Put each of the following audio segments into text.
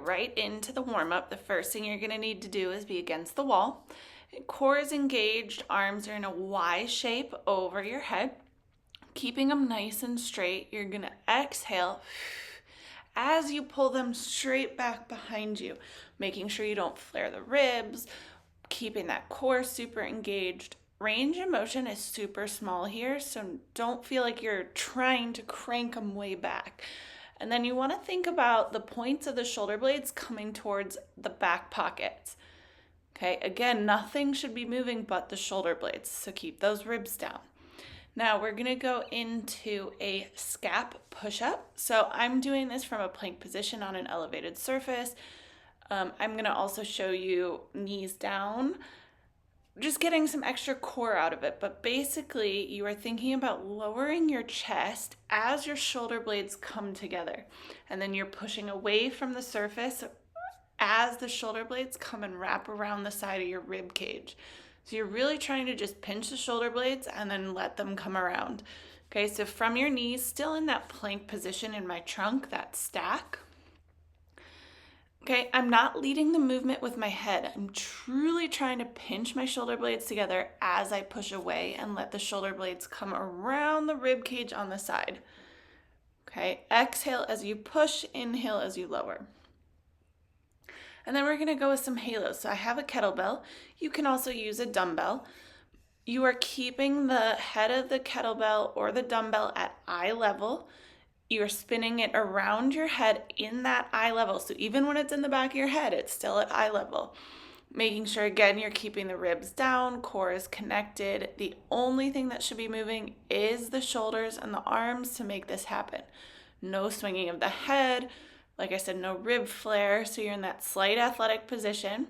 right into the warm-up. The first thing you're gonna need to do is be against the wall. Core is engaged, arms are in a Y shape over your head. Keeping them nice and straight, you're gonna exhale as you pull them straight back behind you, making sure you don't flare the ribs, keeping that core super engaged. Range of motion is super small here, so don't feel like you're trying to crank them way back. And then you want to think about the points of the shoulder blades coming towards the back pockets. Okay, again, nothing should be moving but the shoulder blades, so keep those ribs down. Now we're gonna go into a scap push-up. So I'm doing this from a plank position on an elevated surface. I'm gonna also show you knees down, just getting some extra core out of it. But basically you are thinking about lowering your chest as your shoulder blades come together. And then you're pushing away from the surface as the shoulder blades come and wrap around the side of your rib cage. So you're really trying to just pinch the shoulder blades and then let them come around. Okay, so from your knees, still in that plank position in my trunk, that stack. Okay, I'm not leading the movement with my head. I'm truly trying to pinch my shoulder blades together as I push away and let the shoulder blades come around the rib cage on the side. Okay, exhale as you push, inhale as you lower. And then we're gonna go with some halos. So I have a kettlebell. You can also use a dumbbell. You are keeping the head of the kettlebell or the dumbbell at eye level. You're spinning it around your head in that eye level. So even when it's in the back of your head, it's still at eye level. Making sure, again, you're keeping the ribs down, core is connected. The only thing that should be moving is the shoulders and the arms to make this happen. No swinging of the head. Like I said, no rib flare, so you're in that slight athletic position.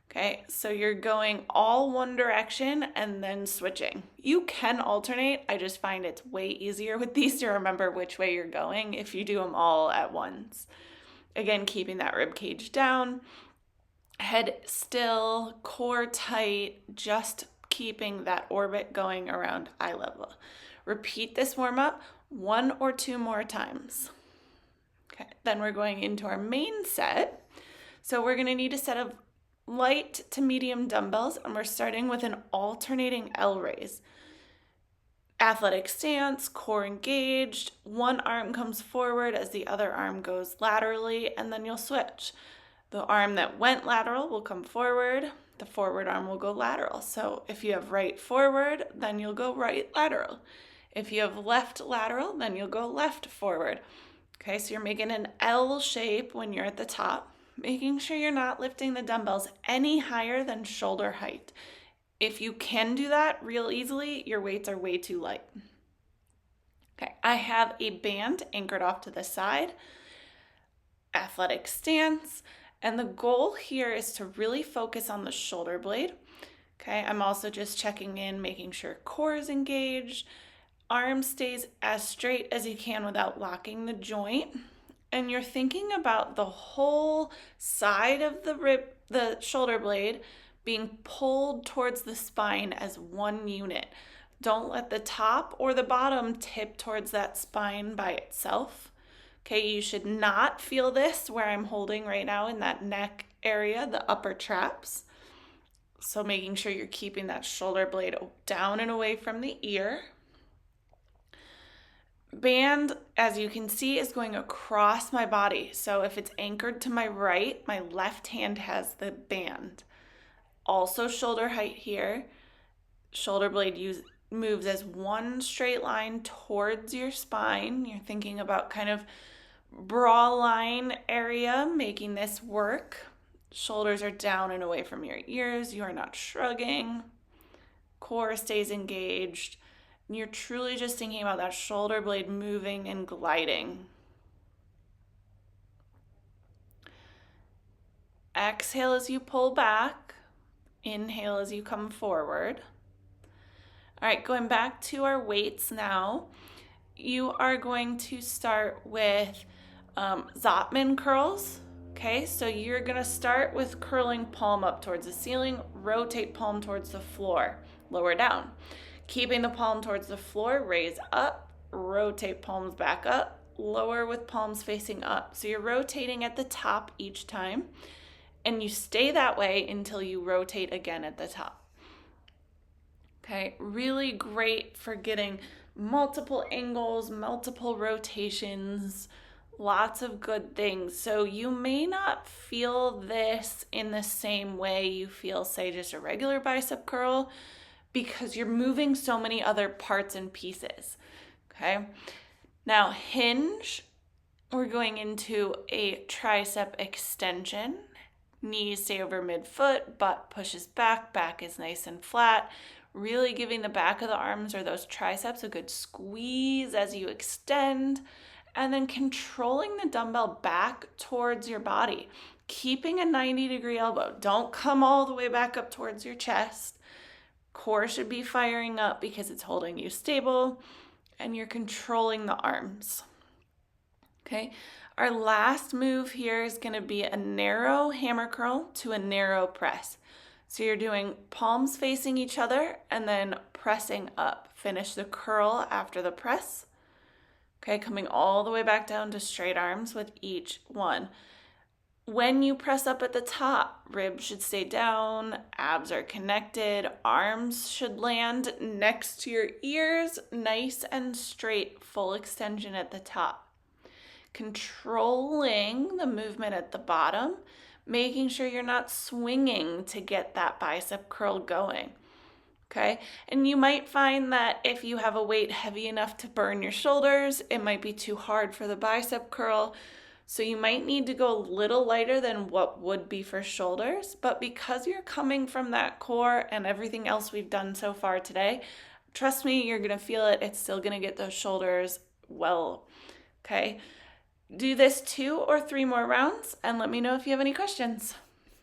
Okay, so you're going all one direction and then switching. You can alternate. I just find it's way easier with these to remember which way you're going if you do them all at once. Again, keeping that rib cage down, head still, core tight, just keeping that orbit going around eye level. Repeat this warm up 1 or 2 more times. Okay, then we're going into our main set. So we're gonna need a set of light to medium dumbbells, and we're starting with an alternating L raise. Athletic stance, core engaged, one arm comes forward as the other arm goes laterally, and then you'll switch. The arm that went lateral will come forward, the forward arm will go lateral. So if you have right forward, then you'll go right lateral. If you have left lateral, then you'll go left forward. Okay, so you're making an L shape when you're at the top, making sure you're not lifting the dumbbells any higher than shoulder height. If you can do that real easily, your weights are way too light. Okay, I have a band anchored off to the side, athletic stance, and the goal here is to really focus on the shoulder blade. Okay, I'm also just checking in, making sure core is engaged, arm stays as straight as you can without locking the joint. And you're thinking about the whole side of the shoulder blade being pulled towards the spine as one unit. Don't let the top or the bottom tip towards that spine by itself. Okay, you should not feel this where I'm holding right now in that neck area, the upper traps. So making sure you're keeping that shoulder blade down and away from the ear. Band, as you can see, is going across my body. So if it's anchored to my right, my left hand has the band. Also shoulder height here. Shoulder blade moves as one straight line towards your spine. You're thinking about kind of bra line area, making this work. Shoulders are down and away from your ears. You are not shrugging. Core stays engaged. You're truly just thinking about that shoulder blade moving and gliding. Exhale as you pull back. Inhale as you come forward. All right, going back to our weights now. You are going to start with Zotman curls. Okay, so you're gonna start with curling palm up towards the ceiling, rotate palm towards the floor, lower down. Keeping the palm towards the floor, raise up, rotate palms back up, lower with palms facing up. So you're rotating at the top each time, and you stay that way until you rotate again at the top. Okay, really great for getting multiple angles, multiple rotations, lots of good things. So you may not feel this in the same way you feel, say, just a regular bicep curl, because you're moving so many other parts and pieces. Okay, now hinge, we're going into a tricep extension. Knees stay over midfoot, butt pushes back, back is nice and flat. Really giving the back of the arms or those triceps a good squeeze as you extend, and then controlling the dumbbell back towards your body, keeping a 90-degree elbow. Don't come all the way back up towards your chest. Core should be firing up because it's holding you stable, and you're controlling the arms. Okay, our last move here is going to be a narrow hammer curl to a narrow press. So you're doing palms facing each other and then pressing up. Finish the curl after the press. Okay, coming all the way back down to straight arms with each one. When you press up at the top, ribs should stay down, abs are connected, arms should land next to your ears, nice and straight, full extension at the top. Controlling the movement at the bottom, making sure you're not swinging to get that bicep curl going. Okay, and you might find that if you have a weight heavy enough to burn your shoulders, it might be too hard for the bicep curl. So you might need to go a little lighter than what would be for shoulders. But because you're coming from that core and everything else we've done so far today, trust me, you're gonna feel it. It's still gonna get those shoulders well. Okay, do this 2 or 3 more rounds and let me know if you have any questions.